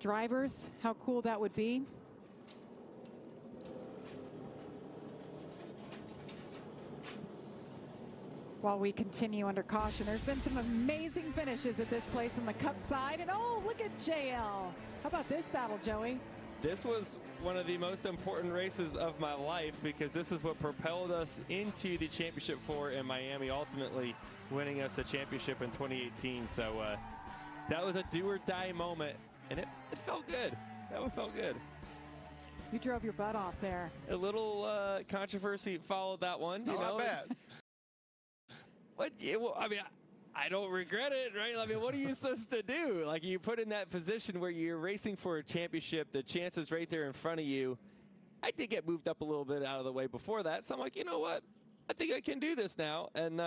drivers, how cool that would be. While we continue under caution, there's been some amazing finishes at this place on the Cup side. And oh, look at JL. How about this battle, Joey? This was one of the most important races of my life because this is what propelled us into the championship four in Miami, ultimately winning us a championship in 2018. So that was a do or die moment, and it felt good. That one felt good. You drove your butt off there. A little controversy followed that one. You know? I bet. But yeah, well, I mean, I don't regret it, right? I mean, what are you supposed to do? Like, you put in that position where you're racing for a championship, the chance is right there in front of you. I did get moved up a little bit out of the way before that, so I'm like, you know what? I think I can do this now, and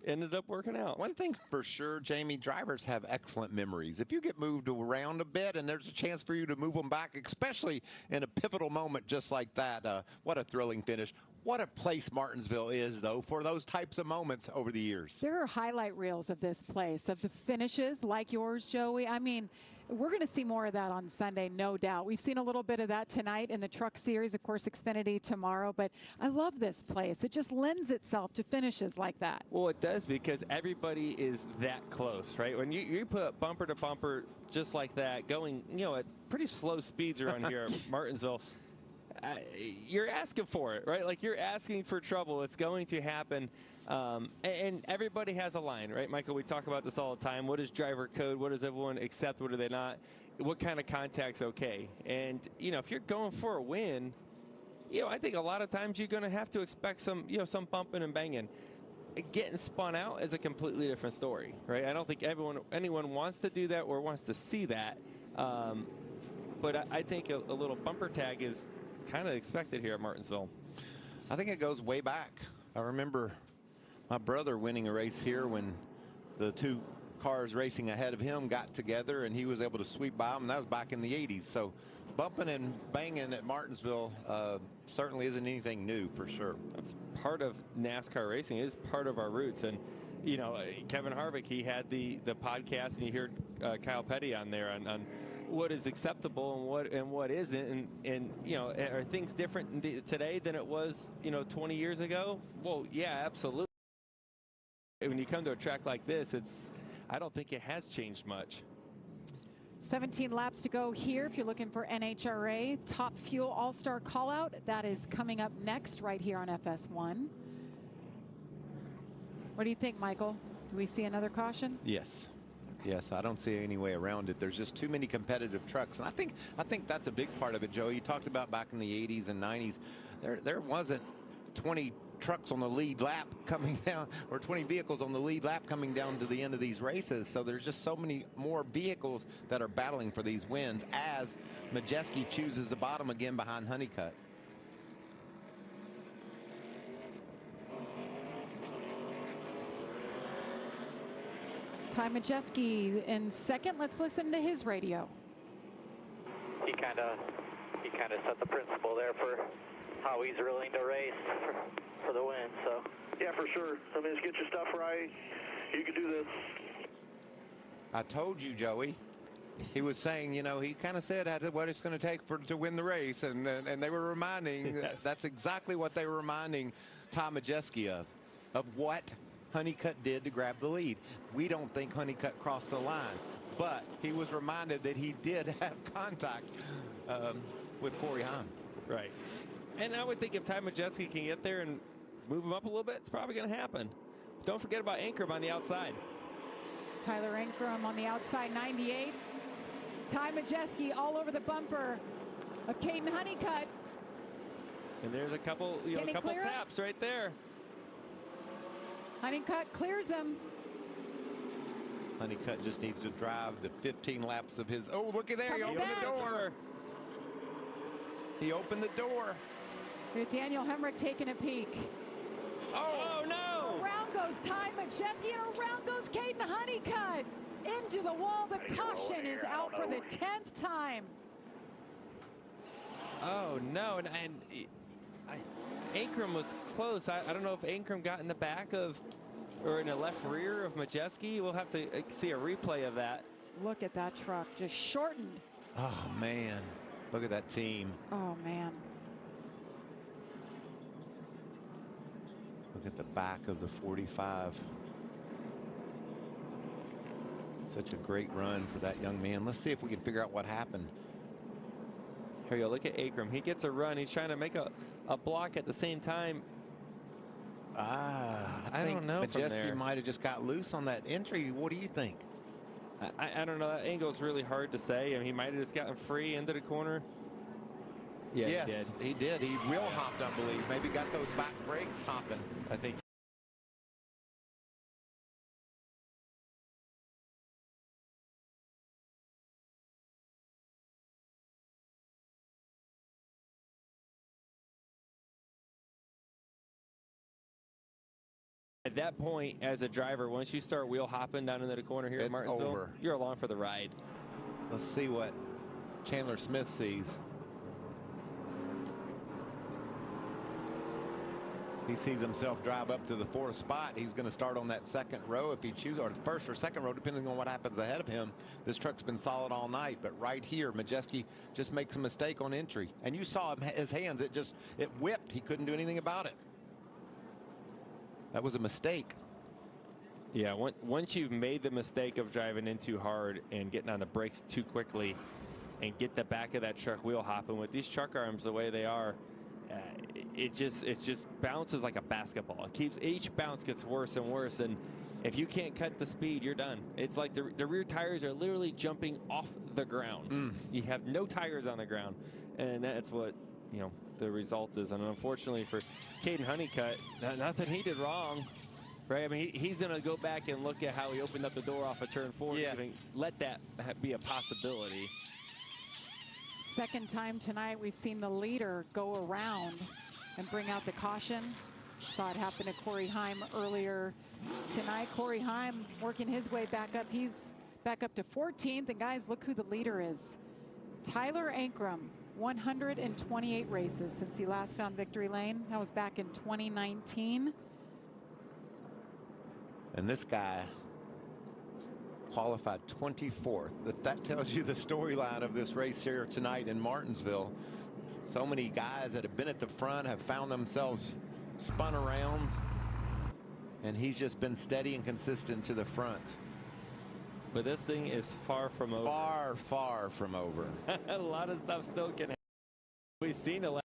ended up working out. One thing for sure, Jamie, drivers have excellent memories. If you get moved around a bit and there's a chance for you to move them back, especially in a pivotal moment just like that, what a thrilling finish. What a place Martinsville is, though, for those types of moments over the years. There are highlight reels of this place, of the finishes like yours, Joey. I mean, we're going to see more of that on Sunday, no doubt. We've seen a little bit of that tonight in the Truck Series, of course, Xfinity tomorrow. But I love this place. It just lends itself to finishes like that. Well, it does because everybody is that close, right? When you put bumper to bumper just like that, going, you know, at pretty slow speeds around here at Martinsville, you're asking for it, right? Like, you're asking for trouble. It's going to happen. And everybody has a line, right, Michael? We talk about this all the time. What is driver code? What does everyone accept? What do they not? What kind of contact's okay? And, you know, if you're going for a win, you know, I think a lot of times you're going to have to expect some, you know, some bumping and banging. Getting spun out is a completely different story, right? I don't think anyone wants to do that or wants to see that. But I think a little bumper tag is kind of expected here at Martinsville. I think it goes way back. I remember my brother winning a race here when the two cars racing ahead of him got together and he was able to sweep by them. That was back in the 80s. So bumping and banging at Martinsville certainly isn't anything new, for sure. That's part of NASCAR racing. It is part of our roots. And, you know, Kevin Harvick, he had the podcast, and you heard Kyle Petty on there on what is acceptable and what isn't, and you know, are things different today than it was, you know, 20 years ago? Well, yeah, absolutely. When you come to a track like this, I don't think it has changed much. 17 laps to go here. If you're looking for NHRA Top Fuel All-Star Callout, that is coming up next right here on FS1. What do you think, Michael? Do we see another caution? Yes. Yes, I don't see any way around it. There's just too many competitive trucks. And I think that's a big part of it, Joe. You talked about back in the 80s and 90s, there wasn't 20 trucks on the lead lap coming down, or 20 vehicles on the lead lap coming down to the end of these races. So there's just so many more vehicles that are battling for these wins as Majeski chooses the bottom again behind Honeycutt. Ty Majeski in second. Let's listen to his radio. He kind of set the principle there for how he's willing to race for the win. So yeah, for sure. I mean, just get your stuff right. You can do this. I told you, Joey. He was saying, you know, he kind of said what it's going to take to win the race, and they were reminding. That's exactly what they were reminding Ty Majeski of what Honeycutt did to grab the lead. We don't think Honeycutt crossed the line, but he was reminded that he did have contact with Corey Hahn. Right. And I would think if Ty Majeski can get there and move him up a little bit, it's probably going to happen. Don't forget about Ankrum on the outside. Tyler Ankrum on the outside, 98. Ty Majeski all over the bumper of Caden Honeycutt. And there's a couple, taps right there. Honeycutt clears him. Honeycutt just needs to drive the 15 laps of his. Oh, look at there! He opened the door. He opened the door. Here's Daniel Hemrick taking a peek. Oh no! Around goes Ty Majeski, and around goes Caden Honeycutt. Into the wall. The caution is out for the 10th time. Oh no! And Ankrum was close. I don't know if Ankrum got in the back of or in the left rear of Majeski. We'll have to see a replay of that. Look at that truck, just shortened. Oh, man. Look at that team. Oh, man. Look at the back of the 45. Such a great run for that young man. Let's see if we can figure out what happened. Here you go. Look at Akram. He gets a run. He's trying to make a block at the same time. I think don't know from Majeski there. might have just got loose on that entry. What do you think? I don't know. That angle's really hard to say. I mean, he might have just gotten free into the corner. Yeah, yes, he did. He did. He wheel hopped, I believe. Maybe got those back brakes hopping. I think. At that point, as a driver, once you start wheel hopping down into the corner here at It's Martinsville, over. you're along for the ride. Let's see what Chandler Smith sees. He sees himself drive up to the 4th spot. He's going to start on that 2nd row if he chooses, or the 1st or 2nd row, depending on what happens ahead of him. This truck's been solid all night, but right here, Majeski just makes a mistake on entry. And you saw his hands, it whipped. He couldn't do anything about it. That was a mistake. Yeah, once you've made the mistake of driving in too hard and getting on the brakes too quickly and get the back of that truck wheel hopping with these truck arms the way they are, it just bounces like a basketball. Each bounce gets worse and worse, and if you can't cut the speed, you're done. It's like the rear tires are literally jumping off the ground. You have no tires on the ground, and that's what the result is. And unfortunately for Caden Honeycutt, nothing he did wrong, right? I mean, he's going to go back and look at how he opened up the door off of turn 4 Yes. and let that be a possibility. Second time tonight we've seen the leader go around and bring out the caution. Saw it happen to Corey Heim earlier tonight. Corey Heim working his way back up. He's back up to 14th. And guys, look who the leader is. Tyler Ankrum, 128 races since he last found victory lane. That was back in 2019. And this guy qualified 24th. That tells you the storyline of this race here tonight in Martinsville. So many guys that have been at the front have found themselves spun around, and he's just been steady and consistent to the front. But this thing is far from over. Far, far from over. A lot of stuff still can happen. We've seen a lot.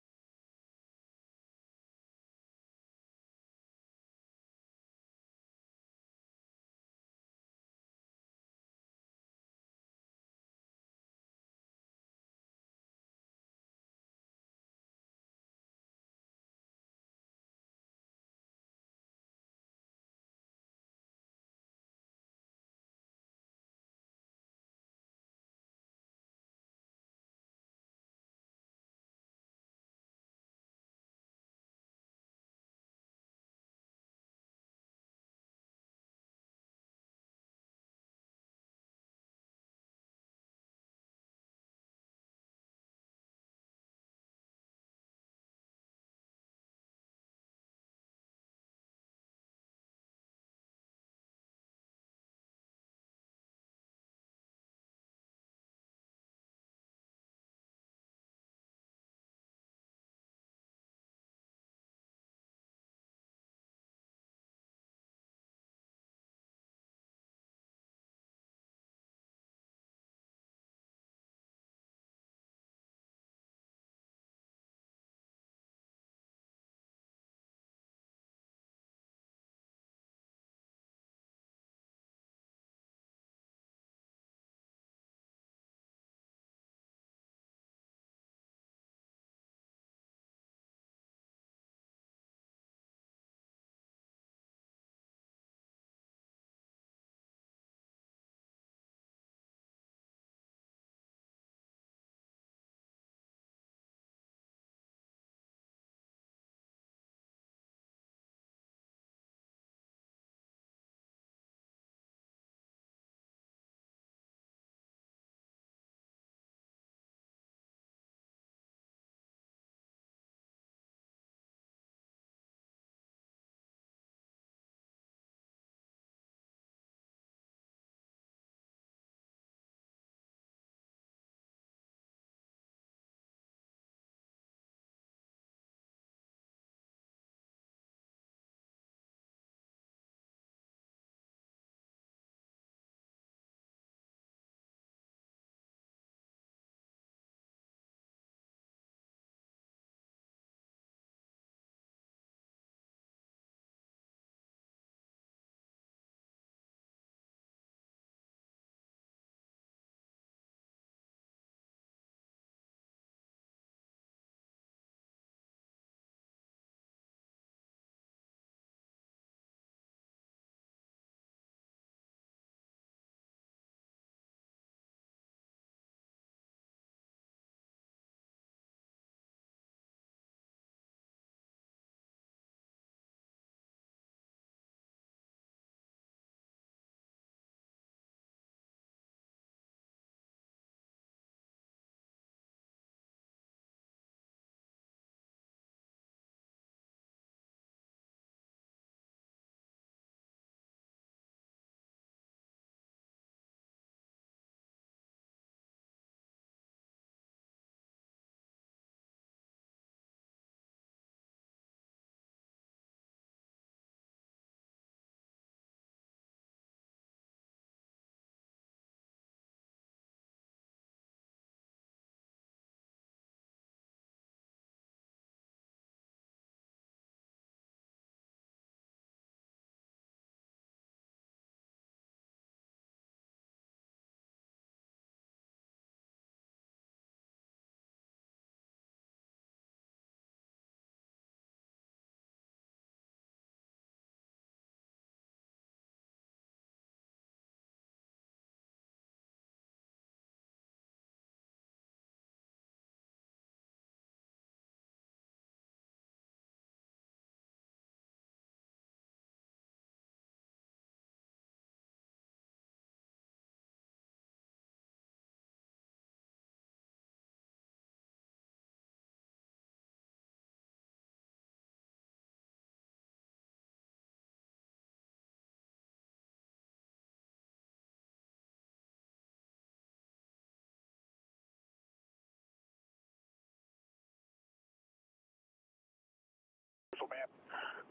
Man.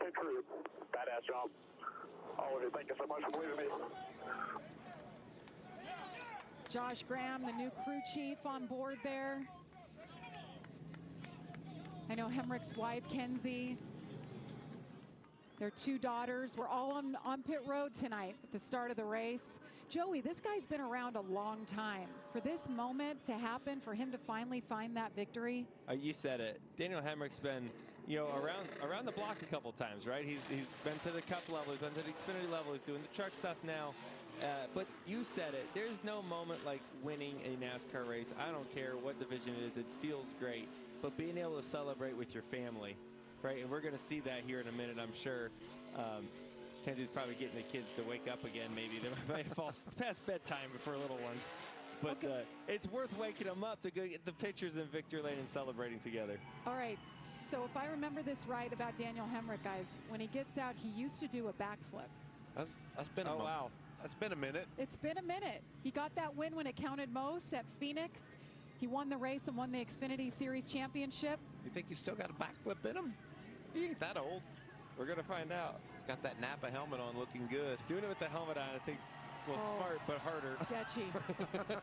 Pit crew, badass job. All of you, thank you so much for believing me. Josh Graham, the new crew chief on board there. I know Hemrick's wife, Kenzie, their 2 daughters were all on pit road tonight at the start of the race. Joey, this guy's been around a long time. For this moment to happen, for him to finally find that victory. You said it. Daniel Hemrick's been, around the block a couple times, right? He's been to the Cup level, he's been to the Xfinity level, he's doing the truck stuff now. But you said it. There's no moment like winning a NASCAR race. I don't care what division it is. It feels great. But being able to celebrate with your family, right? And we're going to see that here in a minute, I'm sure. Kenzie's probably getting the kids to wake up again, maybe. They might fall. It's past bedtime for little ones. But okay. It's worth waking them up to go get the pictures in Victory Lane and celebrating together. All right. So if I remember this right about Daniel Hemrick, guys, when he gets out, he used to do a backflip. That's been wow. That's been a minute. It's been a minute. He got that win when it counted most at Pheonix. He won the race and won the Xfinity Series championship. You think he's still got a backflip in him? He ain't that old. We're going to find out. He's got that Napa helmet on, looking good. Doing it with the helmet on, I think, smart but harder. Sketchy.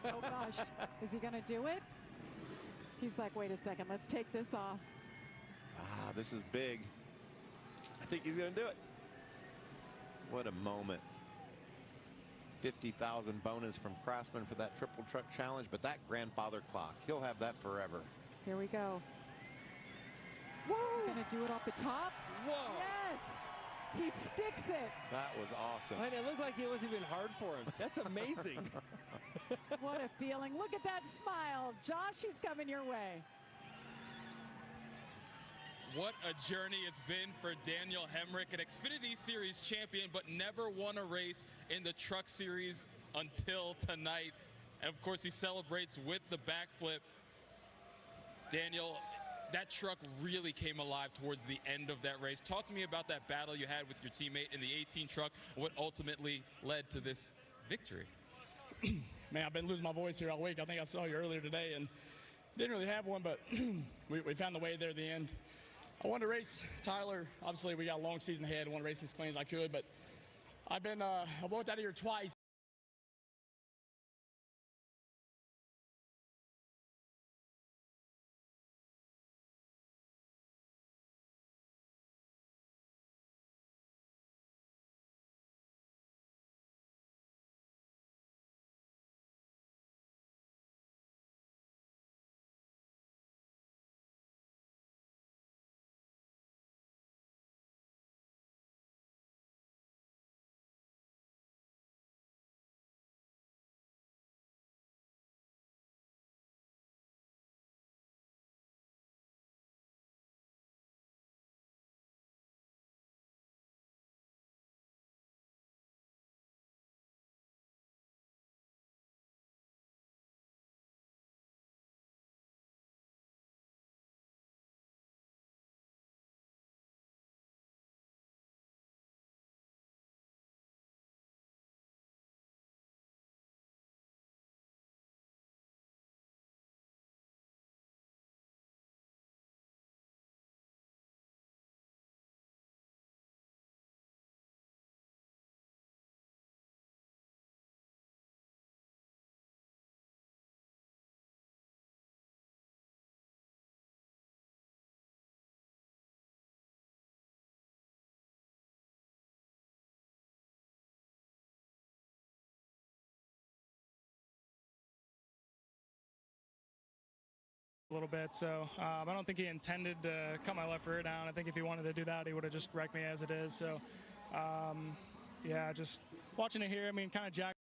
Oh, gosh. Is he going to do it? He's like, wait a second. Let's take this off. This is big. I think he's going to do it. What a moment. 50,000 bonus from Craftsman for that triple truck challenge, but that grandfather clock, he'll have that forever. Here we go. Whoa! Gonna do it off the top. Whoa! Yes! He sticks it. That was awesome. And it looked like it wasn't even hard for him. That's amazing. What a feeling. Look at that smile. Josh, he's coming your way. What a journey it's been for Daniel Hemrick, an Xfinity Series champion, but never won a race in the Truck Series until tonight. And of course, he celebrates with the backflip. Daniel, that truck really came alive towards the end of that race. Talk to me about that battle you had with your teammate in the 18 truck, what ultimately led to this victory. Man, I've been losing my voice here all week. I think I saw you earlier today and didn't really have one, but we found the way there at the end. I wanted to race Tyler. Obviously, we got a long season ahead. I want to race him as clean as I could, but I've walked out of here twice. A little bit, so I don't think he intended to cut my left rear down. I think if he wanted to do that, he would have just wrecked me as it is. So, yeah, just watching it here, I mean, kind of jack.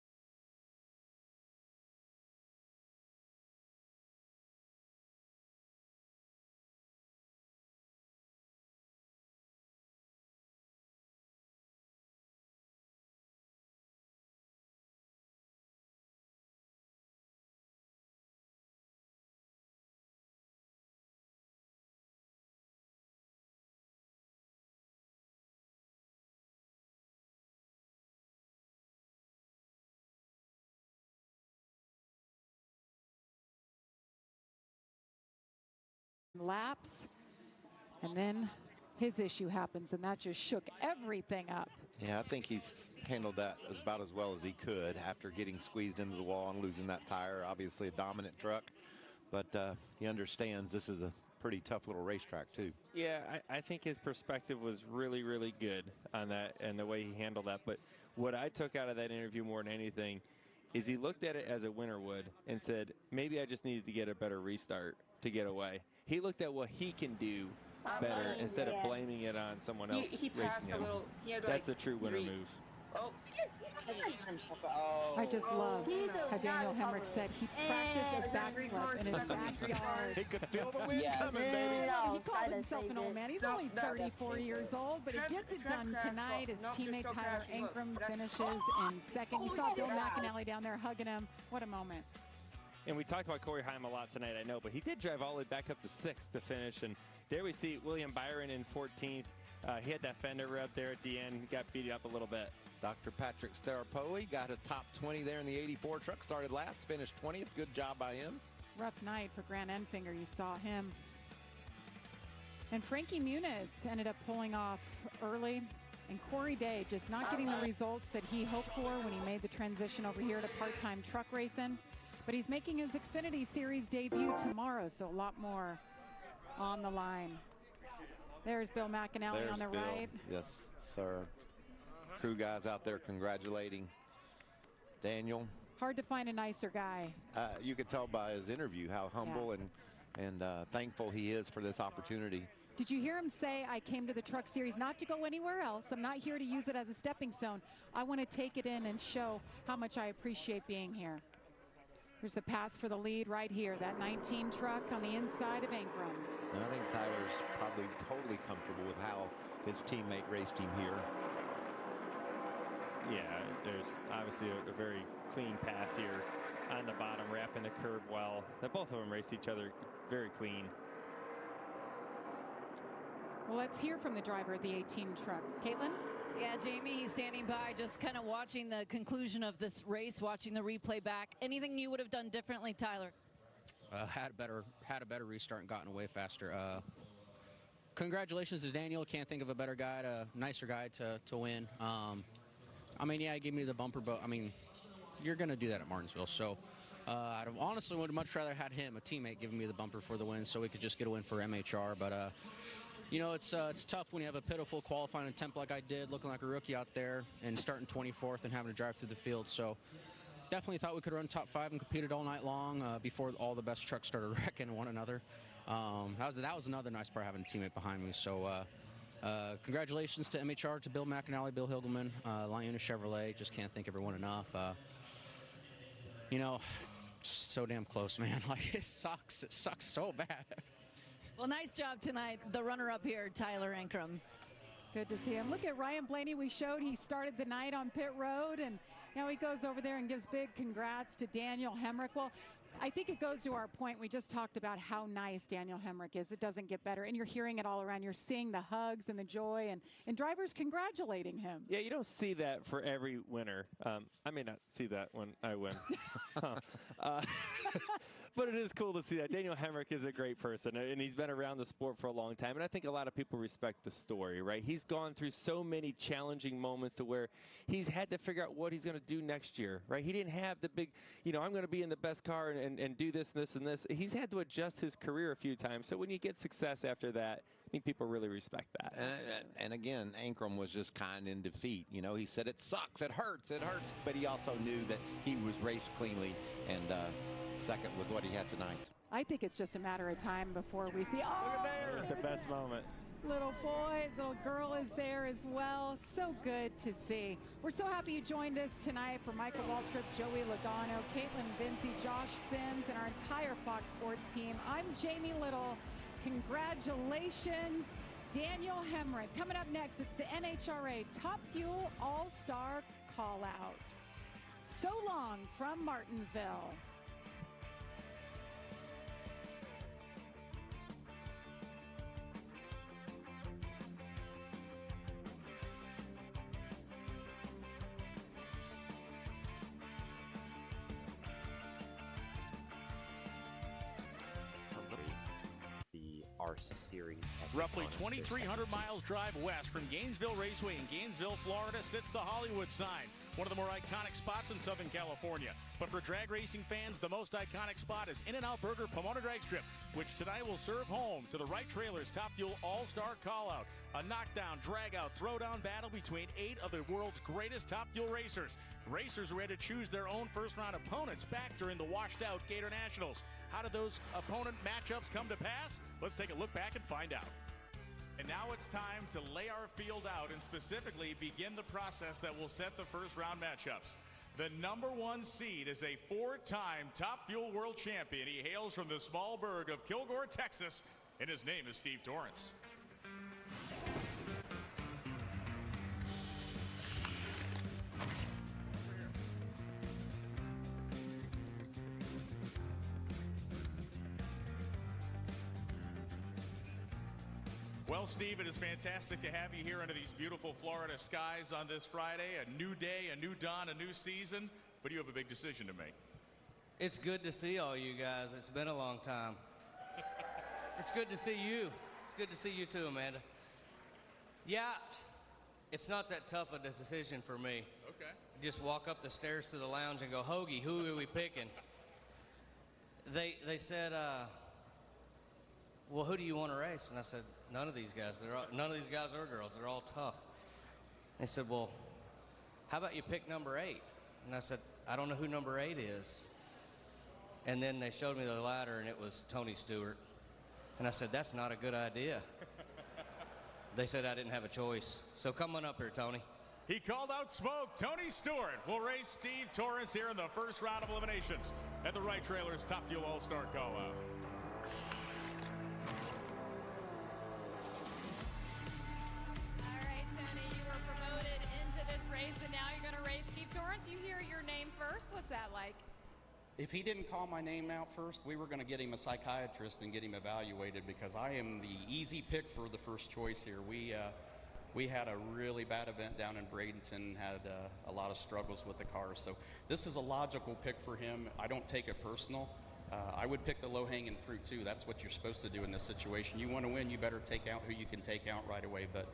Laps, and then his issue happens, and that just shook everything up. Yeah, I think he's handled that about as well as he could after getting squeezed into the wall and losing that tire. Obviously a dominant truck, but he understands this is a pretty tough little racetrack too. Yeah, I think his perspective was really, really good on that and the way he handled that. But what I took out of that interview more than anything is he looked at it as a winner would and said, maybe I just needed to get a better restart to get away. He looked at what he can do better instead of blaming it on someone else He passed racing him. a little. He had That's like a true winner 3. move. Oh, I just love no. how Daniel Hemrick said he practiced a backflip in his backyard. He could feel the wind Yeah. coming, baby. He called himself an old man. He's only 34 years old, but he gets it done tonight. His teammate Tyler Ankrum finishes in second. You saw Bill McAnally down there hugging him. What a moment. And we talked about Corey Heim a lot tonight, I know, but he did drive all the way back up to 6th to finish. And there we see William Byron in 14th. He had that fender rev there at the end. He got beat up a little bit. Dr. Patrick Staropoli got a top 20 there in the 84 truck. Started last, finished 20th. Good job by him. Rough night for Grant Enfinger. You saw him. And Frankie Muniz ended up pulling off early. And Corey Day just not getting the results that he hoped for when he made the transition over here to part-time truck racing. But he's making his Xfinity Series debut tomorrow, so a lot more on the line. There's Bill McAnally on the Bill. right. Yes, sir. Crew guys out there congratulating Daniel. Hard to find a nicer guy. You could tell by his interview how humble and thankful he is for this opportunity. Did you hear him say, I came to the Truck Series not to go anywhere else. I'm not here to use it as a stepping stone. I want to take it in and show how much I appreciate being here. Here's the pass for the lead right here. That 19 truck on the inside of Ankrum. And I think Tyler's probably totally comfortable with how his teammate raced him here. Yeah, there's obviously a very clean pass here on the bottom, wrapping the curve well. Both of them raced each other very clean. Well, let's hear from the driver of the 18 truck. Caitlin? Yeah, Jamie, he's standing by just kind of watching the conclusion of this race, watching the replay back. Anything you would have done differently, Tyler? Had a better restart and gotten away faster. Congratulations to Daniel. Can't think of a better guy, nicer guy to win. I mean, yeah, he gave me the bumper, but I mean, you're going to do that at Martinsville. So I honestly would have much rather had him, a teammate, giving me the bumper for the win so we could just get a win for MHR. But, you know, it's tough when you have a pitiful qualifying attempt like I did, looking like a rookie out there and starting 24th and having to drive through the field. So definitely thought we could run top 5 and competed all night long before all the best trucks started wrecking one another. That was another nice part, having a teammate behind me. So congratulations to MHR, to Bill McAnally, Bill Hilgelman, Liona Chevrolet. Just can't thank everyone enough. You know, just so damn close, man. Like, it sucks. It sucks so bad. Well, nice job tonight. The runner-up here, Tyler Ankrum. Good to see him. Look at Ryan Blaney. We showed he started the night on pit road, and now he goes over there and gives big congrats to Daniel Hemrick. Well, I think it goes to our point. We just talked about how nice Daniel Hemrick is. It doesn't get better. And you're hearing it all around. You're seeing the hugs and the joy and drivers congratulating him. Yeah, you don't see that for every winner. I may not see that when I win. But it is cool to see that. Daniel Hemrick is a great person, and he's been around the sport for a long time. And I think a lot of people respect the story, right? He's gone through so many challenging moments to where he's had to figure out what he's going to do next year, right? He didn't have the big, you know, I'm going to be in the best car and do this and this and this. He's had to adjust his career a few times. So when you get success after that, I think people really respect that. And again, Ankrum was just kind in defeat. You know, he said, it sucks, it hurts. But he also knew that he was raced cleanly, and second with what he had tonight. I think it's just a matter of time before we see, Look at there. It's the best moment. Little boy, his little girl is there as well. So good to see. We're so happy you joined us tonight. For Michael Waltrip, Joey Logano, Caitlin Vinci, Josh Sims, and our entire Fox Sports team, I'm Jamie Little. Congratulations, Daniel Hemrick. Coming up next, it's the NHRA Top Fuel All-Star Call-Out. So long from Martinsville. our series. Roughly 2,300 miles drive west from Gainesville Raceway in Gainesville, Florida, sits the Hollywood sign, one of the more iconic spots in Southern California. But for drag racing fans, the most iconic spot is In-N-Out Burger Pomona Drag Strip, which tonight will serve home to the Wright Trailers Top Fuel All-Star Callout, a knockdown, drag-out, throwdown battle between 8 of the world's greatest Top Fuel racers. Racers who had to choose their own first-round opponents back during the washed-out Gator Nationals. How did those opponent matchups come to pass? Let's take a look back and find out. And now it's time to lay our field out and specifically begin the process that will set the first round matchups. The #1 seed is a 4-time Top Fuel World Champion. He hails from the small burg of Kilgore, Texas, and his name is Steve Torrence. Well, Steve, it is fantastic to have you here under these beautiful Florida skies on this Friday. A new day, a new dawn, a new season, but you have a big decision to make. It's good to see all you guys. It's been a long time. It's good to see you. It's good to see you too, Amanda. Yeah, it's not that tough a decision for me. Okay. Just walk up the stairs to the lounge and go, Hoagie, who are we picking? They said, well, who do you want to race? And I said, none of these guys. None of these guys are girls. They're all tough. They said, well, how about you pick number 8? And I said, I don't know who number 8 is. And then they showed me the ladder, and it was Tony Stewart. And I said, that's not a good idea. They said I didn't have a choice. So come on up here, Tony. He called out smoke. Tony Stewart will race Steve Torrence here in the first round of eliminations at the Wright Trailers Top Fuel All-Star Callout. And now you're going to race Steve Torrence. You hear your name first. What's that like? If he didn't call my name out first, we were going to get him a psychiatrist and get him evaluated, because I am the easy pick for the first choice here. We had a really bad event down in Bradenton, had a lot of struggles with the car, so this is a logical pick for him. I don't take it personal. I would pick the low-hanging fruit too. That's what you're supposed to do in this situation. You want to win, you better take out who you can take out right away. But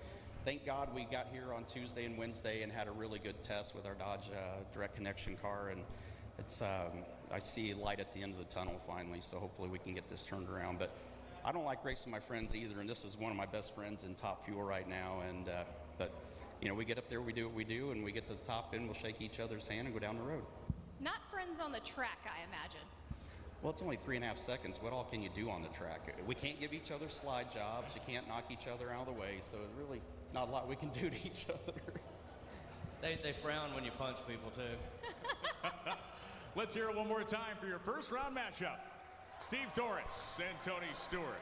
thank God we got here on Tuesday and Wednesday and had a really good test with our Dodge direct connection car, and it's I see light at the end of the tunnel finally, so hopefully we can get this turned around. But I don't like racing my friends either, and this is one of my best friends in Top Fuel right now. And but you know, we get up there, we do what we do, and we get to the top end, we'll shake each other's hand and go down the road. Not friends on the track, I imagine. Well, it's only 3.5 seconds. What all can you do on the track? We can't give each other slide jobs. You can't knock each other out of the way. So really not a lot we can do to each other. They frown when you punch people too. Let's hear it one more time for your first round matchup. Steve Torrence and Tony Stewart.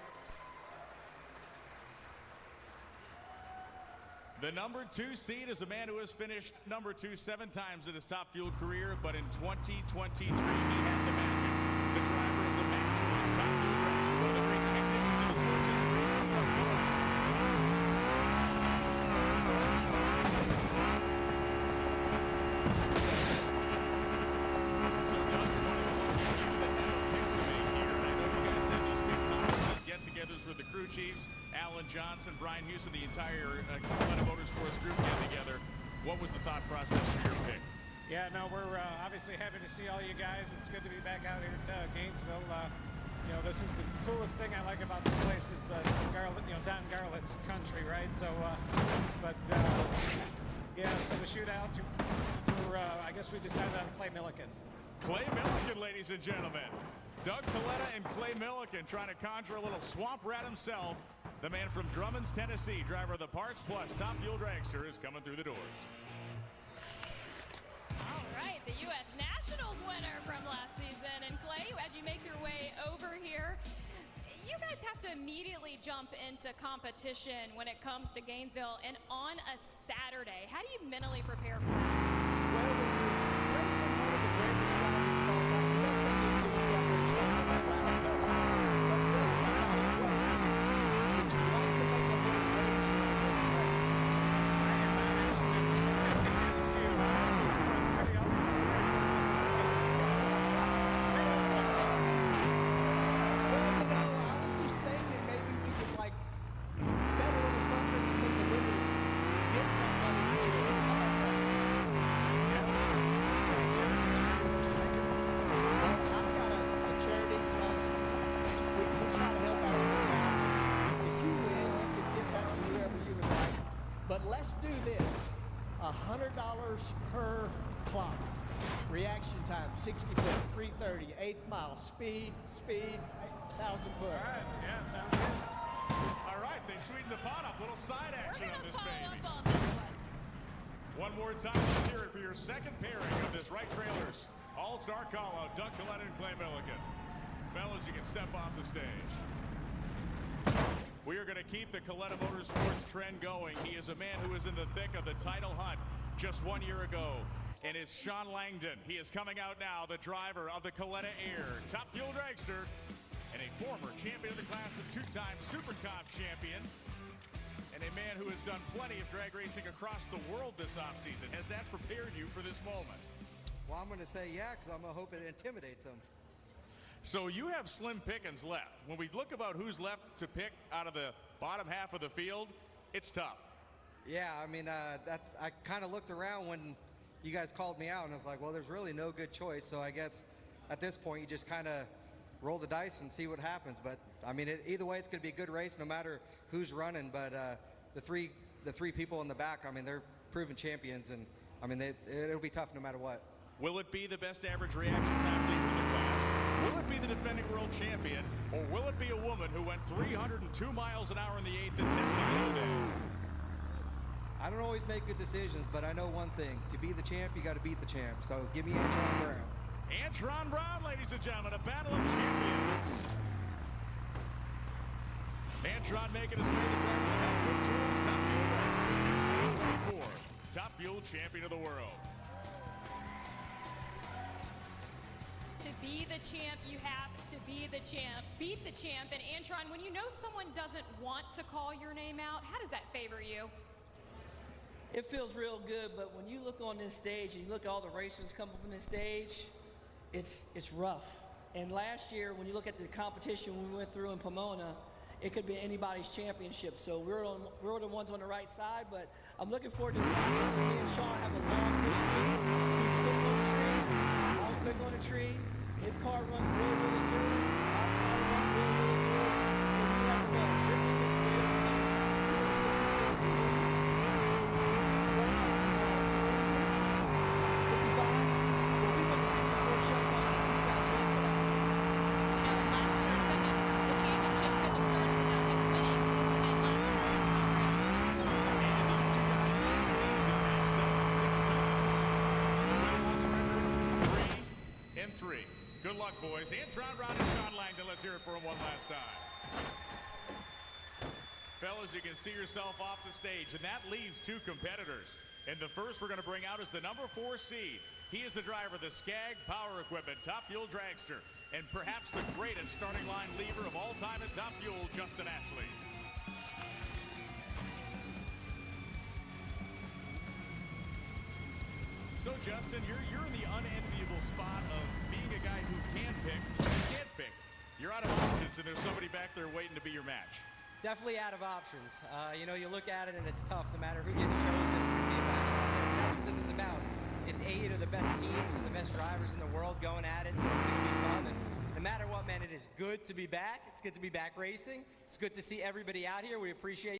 The #2 seed is a man who has finished #2 7 times in his Top Fuel career, but in 2023 he had the magic. The driver of the match was Top Fuel race, one of the great technicians in the sports history. So Doug, one of the lucky few that had a pick to make here. I know you guys had these big conferences, get-togethers with the crew chiefs, Alan Johnson, Brian Houston, the entire Atlanta Motorsports group get together. What was the thought process for your pick? Yeah, no, we're obviously happy to see all you guys. It's good to be back out here at Gainesville. You know, this is the coolest thing I like about this place is Don Garlett's country, right? So, yeah, so the shootout, I guess we decided on Clay Milliken. Clay Milliken, ladies and gentlemen. Doug Coletta and Clay Milliken trying to conjure a little swamp rat himself. The man from Drummond's, Tennessee, driver of the Parts Plus Top Fuel Dragster, is coming through the doors. All right, the U.S. Nationals winner from last season. And Clay, as you make your way over here, you guys have to immediately jump into competition when it comes to Gainesville and on a Saturday. How do you mentally prepare for that? let's do this. $100 per clock. Reaction time, 60 foot, 330, 8th mile, speed, 1,000 foot. All right, yeah, it sounds good. All right, they sweetened the pot up. Little side action on this baby. Up on this One more time, let's hear it for your second pairing of this Wright Trailers All-Star Call-Out, Doug Collette and Clay Milligan. Fellas, you can step off the stage. We are going to keep the Collette Motorsports trend going. He is a man who was in the thick of the title hunt just 1 year ago. And it's Sean Langdon. He is coming out now, the driver of the Collette Air, top fuel dragster, and a former champion of the class and two-time Super Comp champion. And a man who has done plenty of drag racing across the world this offseason. Has that prepared you for this moment? Well, I'm going to say yeah, because I'm going to hope it intimidates him. So you have slim pickings left. When we look about who's left to pick out of the bottom half of the field, it's tough. Yeah, I mean, I kind of looked around when you guys called me out, and I was like, well, there's really no good choice. So I guess at this point, you just kind of roll the dice and see what happens. But I mean, either way, it's going to be a good race, no matter who's running. But the three people in the back, I mean, they're proven champions, and I mean, it'll be tough no matter what. Will it be the best average reaction time leader in the class? Will it be the defending world champion, or will it be a woman who went 302 miles an hour in the 8th and testing the other day? I don't always make good decisions, but I know one thing: to be the champ, you got to beat the champ. So give me Antron Brown. Antron Brown, ladies and gentlemen, a battle of champions. Antron making his way to the Helpwood Tools Top Fuel 2024 Top Fuel Champion of the World. To be the champ, you have to be the champ. Beat the champ. And Antron, when you know someone doesn't want to call your name out, how does that favor you? It feels real good, but when you look on this stage and you look at all the racers come up on this stage, it's rough. And last year, when you look at the competition we went through in Pomona, it could be anybody's championship. So we're the ones on the right side, but I'm looking forward to this matchup. Me and Sean have a long history. He's quick on the tree. I'm quick on the tree. His car runs really, really good. Our car runs really, really good. So we have to run really, really good. Good luck, boys. Antron Brown and Sean Langdon. Let's hear it for them one last time. Fellas, you can see yourself off the stage, and that leaves two competitors. And the first we're going to bring out is the number 4 seed. He is the driver of the Skag Power Equipment Top Fuel Dragster, and perhaps the greatest starting line lever of all time at Top Fuel, Justin Ashley. So, Justin, you're in the unenviable spot of being a guy who can pick and can't pick. You're out of options, and there's somebody back there waiting to be your match. Definitely out of options. You know, you look at it and it's tough. No matter who gets chosen, it's going to be a battle. And that's what this is about. It's 8 of the best teams and the best drivers in the world going at it, so it's going to be fun. And no matter what, man, it is good to be back. It's good to be back racing. It's good to see everybody out here. We appreciate